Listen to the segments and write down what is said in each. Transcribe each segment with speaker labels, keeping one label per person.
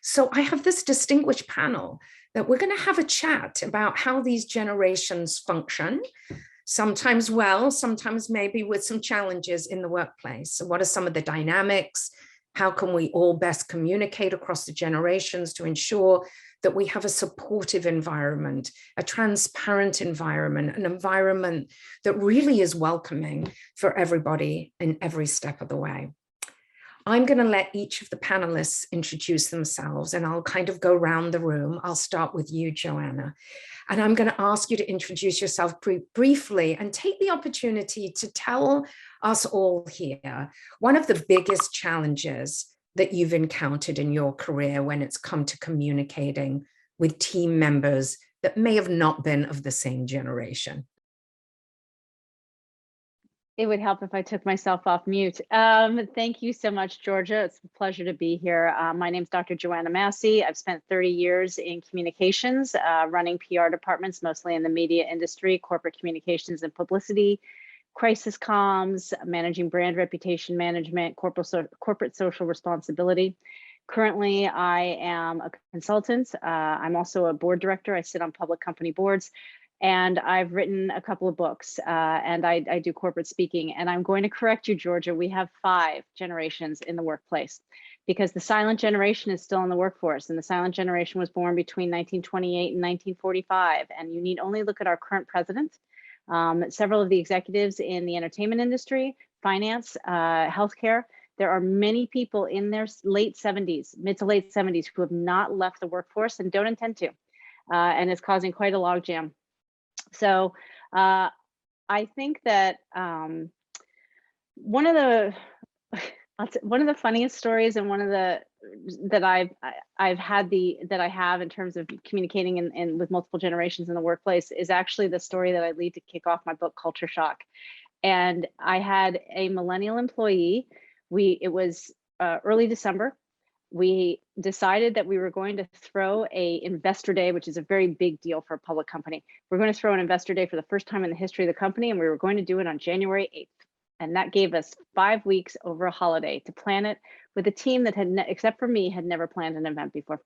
Speaker 1: So I have this distinguished panel that we're going to have a chat about how these generations function, sometimes well, sometimes maybe with some challenges in the workplace. So what are some of the dynamics? How can we all best communicate across the generations to ensure that we have a supportive environment, a transparent environment, an environment that really is welcoming for everybody in every step of the way? I'm going to let each of the panelists introduce themselves, and I'll kind of go around the room. I'll start with you, Joanna, and I'm going to ask you to introduce yourself briefly and take the opportunity to tell us all here one of the biggest challenges that you've encountered in your career when it's come to communicating with team members that may have not been of the same generation.
Speaker 2: It would help if I took myself off mute. Thank you so much, Georgia. It's a pleasure to be here. My name is Dr. Joanna Massey. I've spent 30 years in communications, running PR departments, mostly in the media industry, corporate communications and publicity, crisis comms, managing brand reputation management, corporate social responsibility. Currently, I am a consultant. I'm also a board director. I sit on public company boards. And I've written a couple of books, and I do corporate speaking. And I'm going to correct you, Georgia. We have 5 generations in the workplace, because the silent generation is still in the workforce. And the silent generation was born between 1928 and 1945. And you need only look at our current president, several of the executives in the entertainment industry, finance, healthcare. There are many people in their late 70s, mid to late 70s, who have not left the workforce and don't intend to. And it's causing quite a logjam. So I think that one of the funniest stories, and one of the that I have in terms of communicating and with multiple generations in the workplace, is actually the story that I lead to kick off my book, Culture Shock. And I had a millennial employee. It was early December. We decided that we were going to throw a investor day, which is a very big deal for a public company. We're going to throw an investor day for the first time in the history of the company, and we were going to do it on January 8th. And that gave us 5 weeks over a holiday to plan it with a team that had, except for me, had never planned an event before.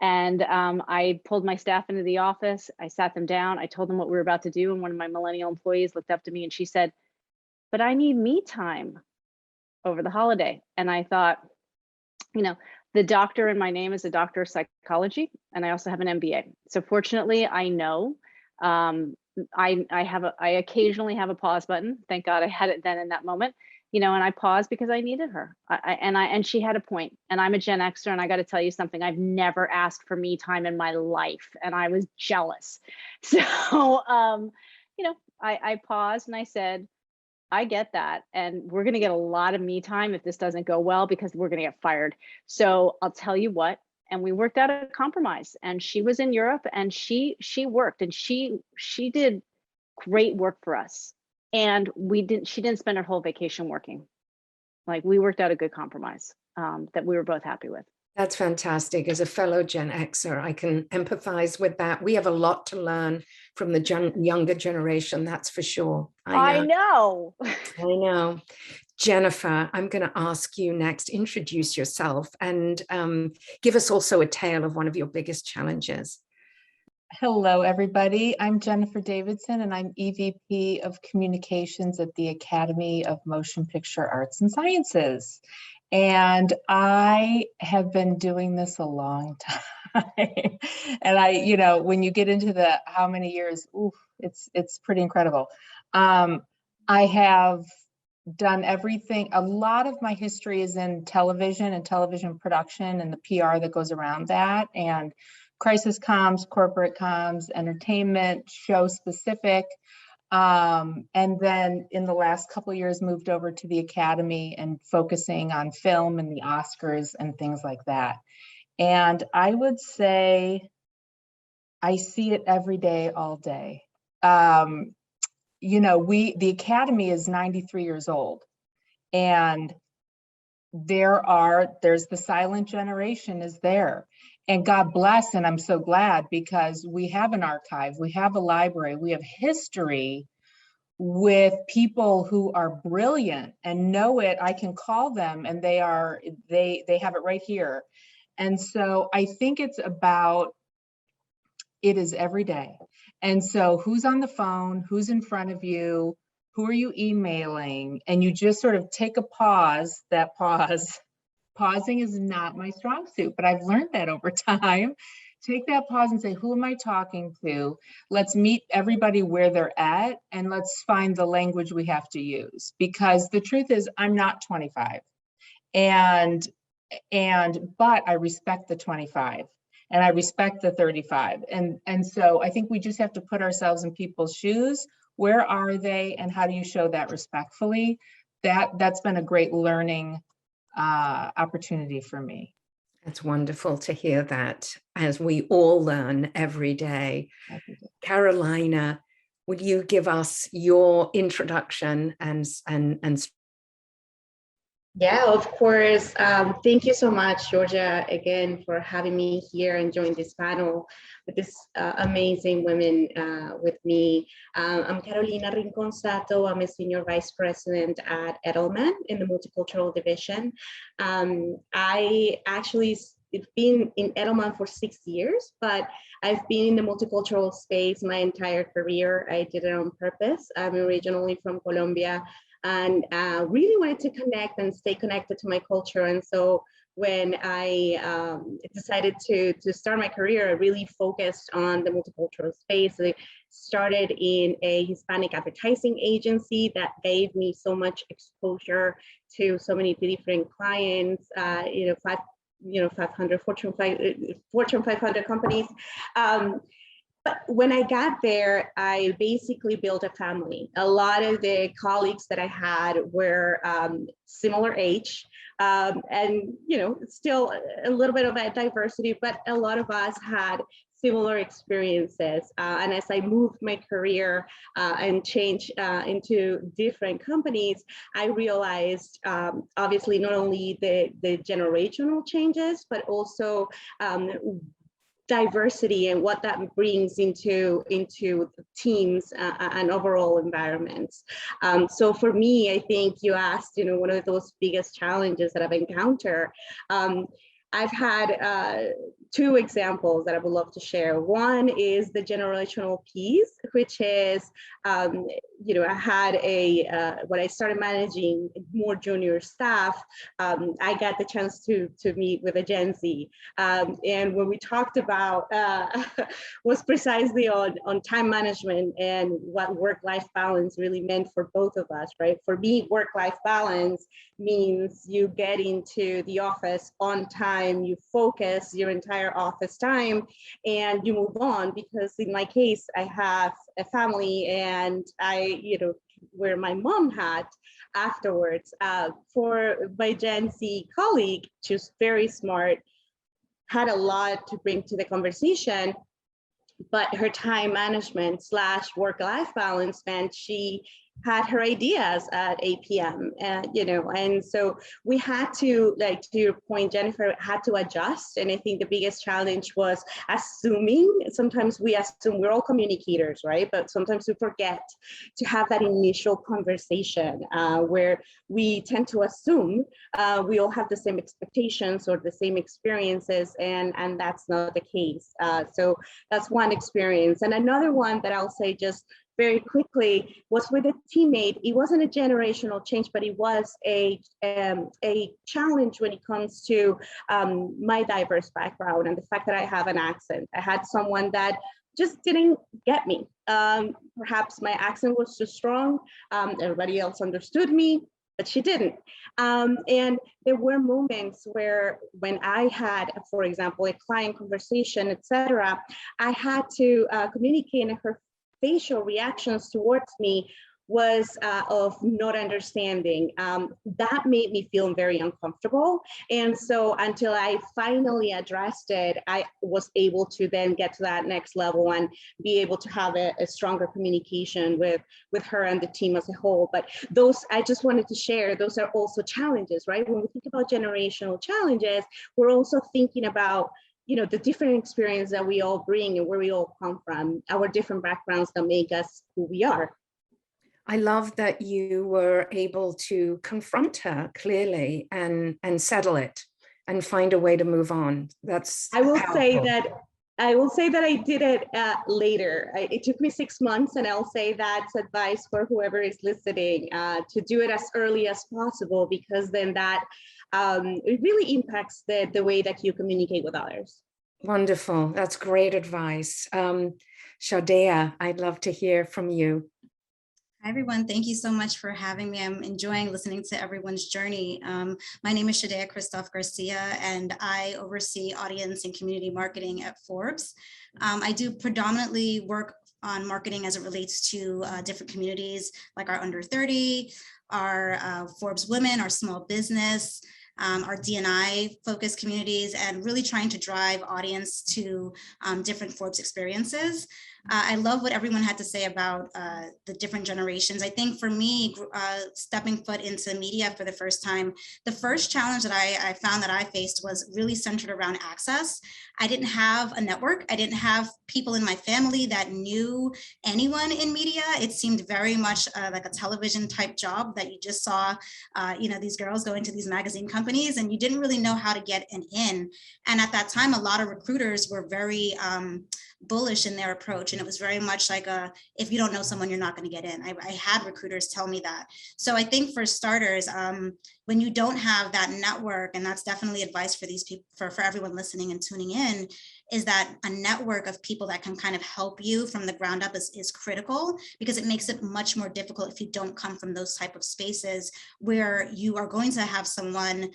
Speaker 2: And I pulled my staff into the office. I sat them down. I told them what we were about to do. And one of my millennial employees looked up to me and she said, "But I need me time over the holiday." And I thought, you know, the doctor in my name is a doctor of psychology, and I also have an MBA. So fortunately, I know I occasionally have a pause button. Thank God I had it then in that moment, you know, and I paused because I needed her. And she had a point. And I'm a Gen Xer, and I got to tell you something. I've never asked for me time in my life, and I was jealous. So, you know, I paused and I said, I get that. And we're going to get a lot of me time if this doesn't go well, because we're going to get fired. So I'll tell you what. And we worked out a compromise, and she was in Europe, and she worked, and she did great work for us. And she didn't spend her whole vacation working. Like, we worked out a good compromise that we were both happy with.
Speaker 1: That's fantastic. As a fellow Gen Xer, I can empathize with that. We have a lot to learn from the younger generation, that's for sure.
Speaker 2: I know.
Speaker 1: I know. Jennifer, I'm going to ask you next, introduce yourself and give us also a tale of one of your biggest challenges.
Speaker 3: Hello, everybody. I'm Jennifer Davidson, and I'm EVP of Communications at the Academy of Motion Picture Arts and Sciences. And I have been doing this a long time. And you know, when you get into the how many years, oof, it's pretty incredible. I have done everything. A lot of my history is in television and television production and the PR that goes around that, and crisis comms, corporate comms, entertainment, show specific. And then in the last couple of years, moved over to the Academy and focusing on film and the Oscars and things like that. And I would say I see it every day, all day. You know, the Academy is 93 years old, and there's the silent generation is there. And God bless, and I'm so glad, because we have an archive, we have a library, we have history with people who are brilliant and know it. I can call them, and they have it right here. And so I think it's about, it is every day. And so who's on the phone, who's in front of you, who are you emailing? And you just sort of take a pause, pausing is not my strong suit, but I've learned that over time. Take that pause and say, who am I talking to? Let's meet everybody where they're at, and let's find the language we have to use. Because the truth is, I'm not 25. But I respect the 25 and I respect the 35. And so I think we just have to put ourselves in people's shoes. Where are they and how do you show that respectfully? That's been a great learning opportunity for me.
Speaker 1: It's wonderful to hear that, as we all learn every day. Carolina, would you give us your introduction and
Speaker 4: Yeah, of course. Thank you so much, Georgia, again, for having me here and join this panel with this amazing women with me. I'm Carolina Rincon Sato. I'm a Senior Vice President at Edelman in the Multicultural Division. I actually have been in Edelman for 6 years, but I've been in the multicultural space my entire career. I did it on purpose. I'm originally from Colombia, and really wanted to connect and stay connected to my culture. And so when I decided to start my career, I really focused on the multicultural space. I started in a Hispanic advertising agency that gave me so much exposure to so many different clients, 500 Fortune 500 companies. But when I got there, I basically built a family. A lot of the colleagues that I had were similar age, and still a little bit of a diversity, but a lot of us had similar experiences. And as I moved my career and changed into different companies, I realized obviously not only the generational changes, but also diversity and what that brings into teams and overall environments. So for me, I think you asked, one of those biggest challenges that I've encountered. I've had two examples that I would love to share. One is the generational piece, which is, I had when I started managing more junior staff, I got the chance to meet with a Gen Z. And when we talked about was precisely on time management and what work-life balance really meant for both of us, right? For me, work-life balance means you get into the office on time, you focus your entire office time, and you move on. Because in my case, I have a family, and I, wear my mom hat afterwards. For my Gen Z colleague, she's very smart, had a lot to bring to the conversation, but her time management / work-life balance meant she had her ideas at 8 p.m. And so we had to, like to your point, Jennifer, had to adjust. And I think the biggest challenge was assuming. Sometimes we assume we're all communicators, right? But sometimes we forget to have that initial conversation where we tend to assume we all have the same expectations or the same experiences, and that's not the case. So that's one experience. And another one that I'll say just very quickly was with a teammate. It wasn't a generational change, but it was a challenge when it comes to my diverse background and the fact that I have an accent. I had someone that just didn't get me. Perhaps my accent was too strong. Everybody else understood me, but she didn't. And there were moments where when I had, for example, a client conversation, etc., I had to communicate, and her facial reactions towards me was of not understanding. That made me feel very uncomfortable. And so until I finally addressed it, I was able to then get to that next level and be able to have a stronger communication with her and the team as a whole. But those, I just wanted to share, those are also challenges, right? When we think about generational challenges, we're also thinking about the different experience that we all bring and where we all come from, our different backgrounds that make us who we are.
Speaker 1: I love that you were able to confront her clearly and settle it and find a way to move on. That's
Speaker 4: I will
Speaker 1: powerful.
Speaker 4: say that I did it later. It took me 6 months, and I'll say that's advice for whoever is listening, to do it as early as possible, because then that it really impacts the way that you communicate with others.
Speaker 1: Wonderful. That's great advice. Shadaya, I'd love to hear from you.
Speaker 5: Hi, everyone. Thank you so much for having me. I'm enjoying listening to everyone's journey. My name is Shadaya Christoph Garcia, and I oversee audience and community marketing at Forbes. I do predominantly work on marketing as it relates to different communities, like our under 30, our Forbes women, our small business, our D&I focused communities, and really trying to drive audience to different Forbes experiences. I love what everyone had to say about the different generations. I think for me, stepping foot into media for the first time, the first challenge that I found that I faced was really centered around access. I didn't have a network. I didn't have people in my family that knew anyone in media. It seemed very much like a television type job that you just saw, these girls go into these magazine companies, and you didn't really know how to get an in. And at that time, a lot of recruiters were very bullish in their approach. And it was very much like if you don't know someone, you're not going to get in. I had recruiters tell me that. So I think for starters, when you don't have that network, and that's definitely advice for these people, for everyone listening and tuning in, is that a network of people that can kind of help you from the ground up is critical, because it makes it much more difficult if you don't come from those type of spaces where you are going to have someone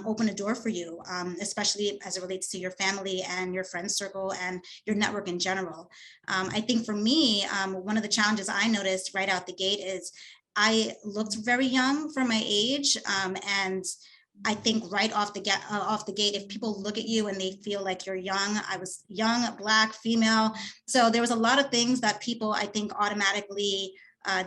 Speaker 5: open a door for you, especially as it relates to your family and your friend circle and your network in general. I think for me, one of the challenges I noticed right out the gate is I looked very young for my age, and I think right off the gate, if people look at you and they feel like you're young, I was young, Black, female. So there was a lot of things that people, I think, automatically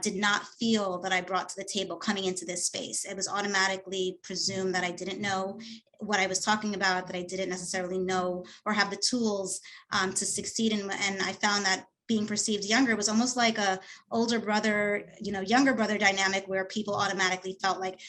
Speaker 5: did not feel that I brought to the table coming into this space. It was automatically presumed that I didn't know what I was talking about, that I didn't necessarily know or have the tools to succeed in. And I found that being perceived younger was almost like a older brother, younger brother dynamic, where people automatically felt like,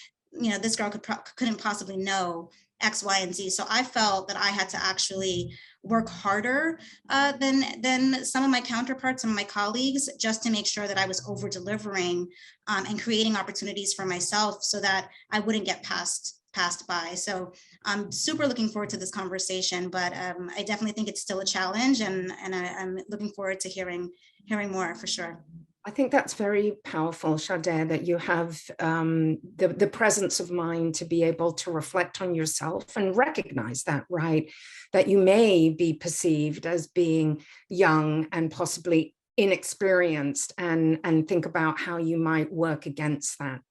Speaker 5: this girl couldn't possibly know X, Y, and Z. So I felt that I had to actually work harder than some of my counterparts, some of my colleagues, just to make sure that I was over delivering and creating opportunities for myself so that I wouldn't get passed by. So I'm super looking forward to this conversation, but I definitely think it's still a challenge, and I'm looking forward to hearing more for sure.
Speaker 1: I think that's very powerful, Shadaya, that you have the presence of mind to be able to reflect on yourself and recognize that, right? That you may be perceived as being young and possibly inexperienced, and think about how you might work against that.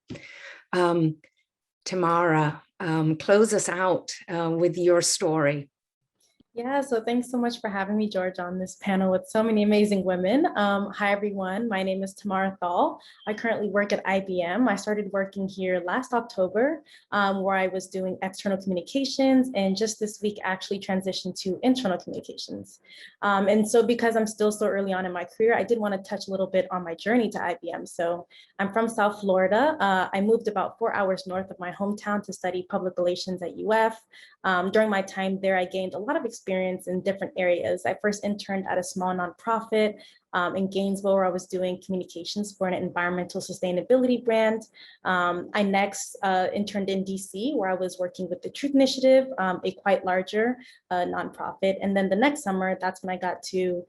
Speaker 1: Tamarra, close us out with your story.
Speaker 6: Yeah, so thanks so much for having me, George, on this panel with so many amazing women. Hi, everyone. My name is Tamara Thall. I currently work at IBM. I started working here last October, where I was doing external communications, and just this week actually transitioned to internal communications. And so because I'm still so early on in my career, I did want to touch a little bit on my journey to IBM. So I'm from South Florida. I moved about 4 hours north of my hometown to study public relations at UF. During my time there, I gained a lot of experience in different areas. I first interned at a small nonprofit in Gainesville, where I was doing communications for an environmental sustainability brand. I next interned in DC, where I was working with the Truth Initiative, a quite larger nonprofit. And then the next summer, that's when I got to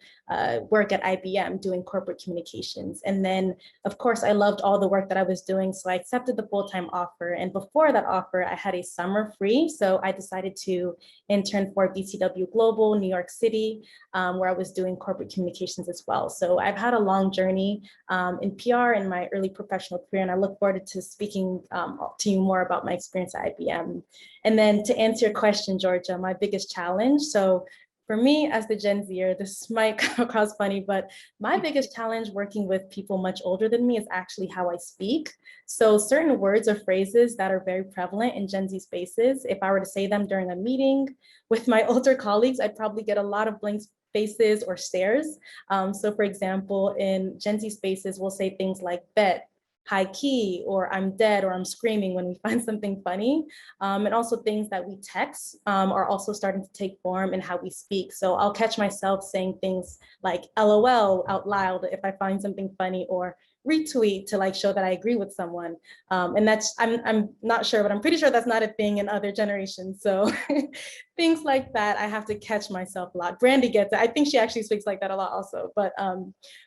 Speaker 6: work at IBM doing corporate communications. And then, of course, I loved all the work that I was doing, so I accepted the full-time offer. And before that offer, I had a summer free, so I decided to intern for BCW Global, New York City, where I was doing corporate communications as well. So I've had a long journey in PR in my early professional career, and I look forward to speaking to you more about my experience at IBM. And then to answer your question, Georgia, my biggest challenge. So for me, as the Gen Zer, this might come across funny, but my biggest challenge working with people much older than me is actually how I speak. So certain words or phrases that are very prevalent in Gen Z spaces, if I were to say them during a meeting with my older colleagues, I'd probably get a lot of blank faces or stares. So for example, in Gen Z spaces, we'll say things like bet, high key, or I'm dead, or I'm screaming when we find something funny. And also things that we text are also starting to take form in how we speak. So I'll catch myself saying things like LOL out loud if I find something funny, or retweet to like show that I agree with someone. And that's, I'm not sure, but I'm pretty sure that's not a thing in other generations. So things like that, I have to catch myself a lot. Brandy gets it. I think she actually speaks like that a lot also. But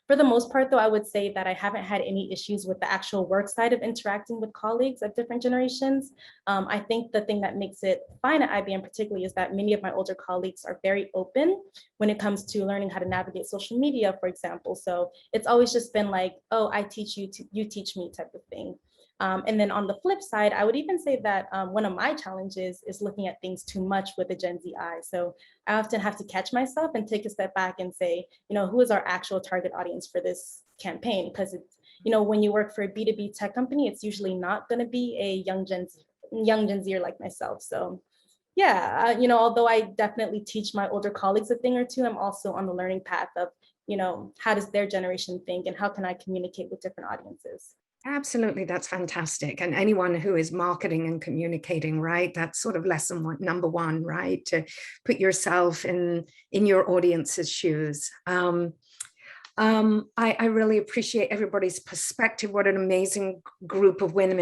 Speaker 6: for the most part though, I would say that I haven't had any issues with the actual work side of interacting with colleagues of different generations. I think the thing that makes it fine at IBM particularly is that many of my older colleagues are very open when it comes to learning how to navigate social media, for example. So it's always just been like, oh, I teach you, you teach me type of thing. And then on the flip side, I would even say that one of my challenges is looking at things too much with a Gen Z eye. So I often have to catch myself and take a step back and say, you know, who is our actual target audience for this campaign? Because it's, you know, when you work for a B2B tech company, it's usually not going to be a young Gen Zer like myself. So yeah, you know, although I definitely teach my older colleagues a thing or two, I'm also on the learning path of, you know, how does their generation think and how can I communicate with different audiences?
Speaker 1: Absolutely, that's fantastic. And anyone who is marketing and communicating, right? That's sort of lesson number one, right? To put yourself in your audience's shoes. I really appreciate everybody's perspective. What an amazing group of women.